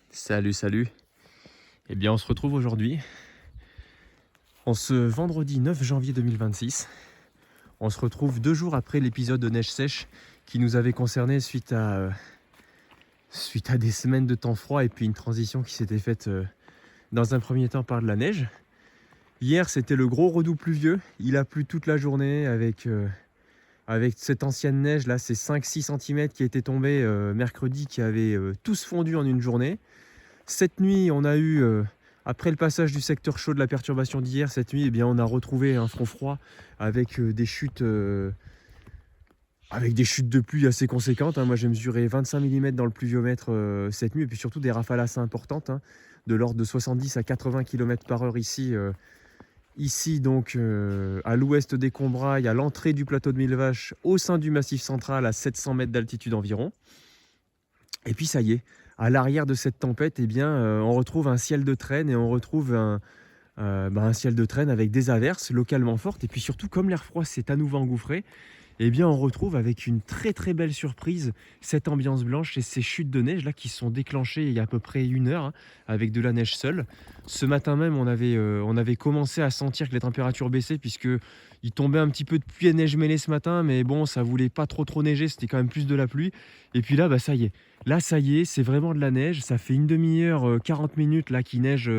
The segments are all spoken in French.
Salut, salut. Eh bien, on se retrouve aujourd'hui, en ce vendredi 9 janvier 2026. On se retrouve 2 jours après l'épisode de neige sèche qui nous avait concerné suite à des semaines de temps froid et puis une transition qui s'était faite dans un premier temps par de la neige. Hier, c'était le gros redout pluvieux. Il a plu toute la journée avec cette ancienne neige, là, ces 5-6 cm qui étaient tombés mercredi, qui avaient tous fondu en une journée. Cette nuit, on a eu, après le passage du secteur chaud de la perturbation d'hier, cette nuit, eh bien, on a retrouvé un front froid avec des chutes de pluie assez conséquentes, hein. Moi, j'ai mesuré 25 mm dans le pluviomètre cette nuit, et puis surtout des rafales assez importantes, hein, de l'ordre de 70 à 80 km/h ici donc à l'ouest des Combrailles, à l'entrée du plateau de Millevaches, au sein du Massif central, à 700 mètres d'altitude environ. Et puis ça y est, à l'arrière de cette tempête, eh bien, on retrouve un ciel de traîne et on retrouve un ciel de traîne avec des averses localement fortes. Et puis surtout, comme l'air froid s'est à nouveau engouffré, eh bien, on retrouve avec une très très belle surprise cette ambiance blanche et ces chutes de neige là qui sont déclenchées il y a à peu près 1 heure, hein, avec de la neige seule. Ce matin même, on avait commencé à sentir que les températures baissaient puisque il tombait un petit peu de pluie et neige mêlée ce matin, mais bon, ça voulait pas trop neiger, c'était quand même plus de la pluie. Et puis là, bah ça y est. Là, ça y est, c'est vraiment de la neige. Ça fait une demi-heure, 40 minutes là qu'il neige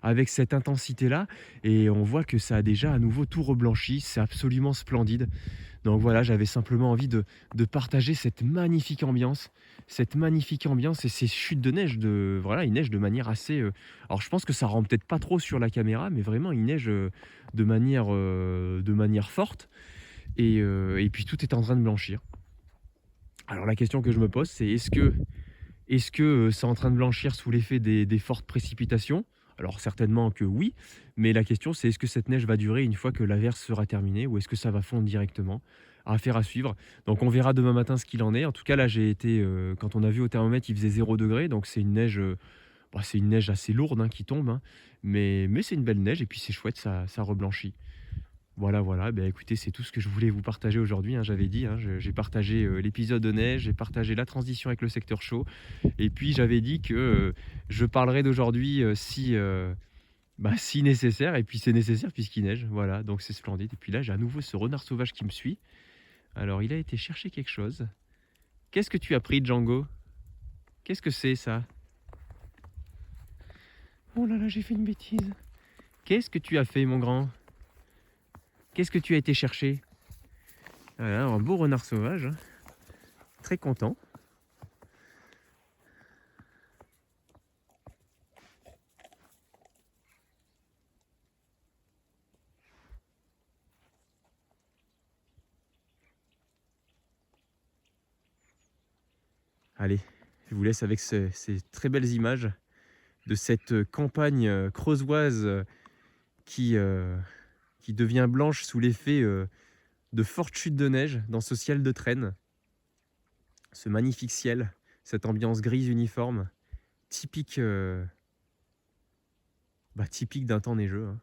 avec cette intensité-là. Et on voit que ça a déjà à nouveau tout reblanchi. C'est absolument splendide. Donc voilà, j'avais simplement envie de partager cette magnifique ambiance et ces chutes de neige. Voilà, il neige de manière assez. Alors je pense que ça rend peut-être pas trop sur la caméra, mais vraiment il neige de manière forte. Et puis tout est en train de blanchir. Alors la question que je me pose, c'est est-ce que c'est en train de blanchir sous l'effet des fortes précipitations? Alors certainement que oui, mais la question c'est est-ce que cette neige va durer une fois que l'averse sera terminée ou est-ce que ça va fondre directement? Affaire à suivre. Donc on verra demain matin ce qu'il en est. En tout cas là j'ai été, quand on a vu au thermomètre il faisait 0 degré, donc c'est une neige assez lourde, hein, qui tombe, hein, mais c'est une belle neige et puis c'est chouette, ça reblanchit. Voilà, voilà. Ben écoutez, c'est tout ce que je voulais vous partager aujourd'hui, hein. J'avais dit, hein, j'ai partagé, l'épisode de neige, j'ai partagé la transition avec le secteur chaud et puis j'avais dit que, je parlerai d'aujourd'hui, si nécessaire et puis c'est nécessaire puisqu'il neige. Voilà, donc c'est splendide et puis là, j'ai à nouveau ce renard sauvage qui me suit. Alors il a été chercher quelque chose. Qu'est-ce que tu as pris, Django? Qu'est-ce que c'est ça? Oh là là, j'ai fait une bêtise. Qu'est-ce que tu as fait, mon grand? Qu'est-ce que tu as été chercher? Voilà, un beau renard sauvage, hein. Très content. Allez, je vous laisse avec ces très belles images de cette campagne creusoise qui, euh, qui devient blanche sous l'effet de fortes chutes de neige dans ce ciel de traîne. Ce magnifique ciel, cette ambiance grise uniforme, typique, typique d'un temps neigeux, hein.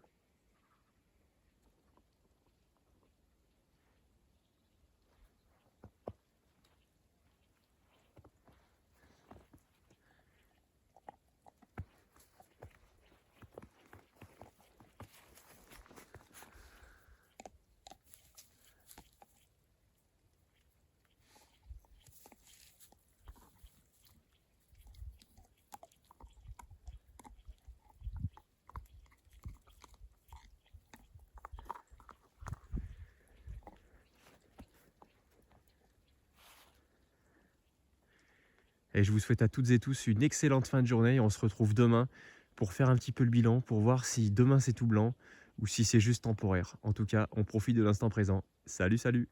Et je vous souhaite à toutes et tous une excellente fin de journée. On se retrouve demain pour faire un petit peu le bilan, pour voir si demain c'est tout blanc ou si c'est juste temporaire. En tout cas, on profite de l'instant présent. Salut, salut!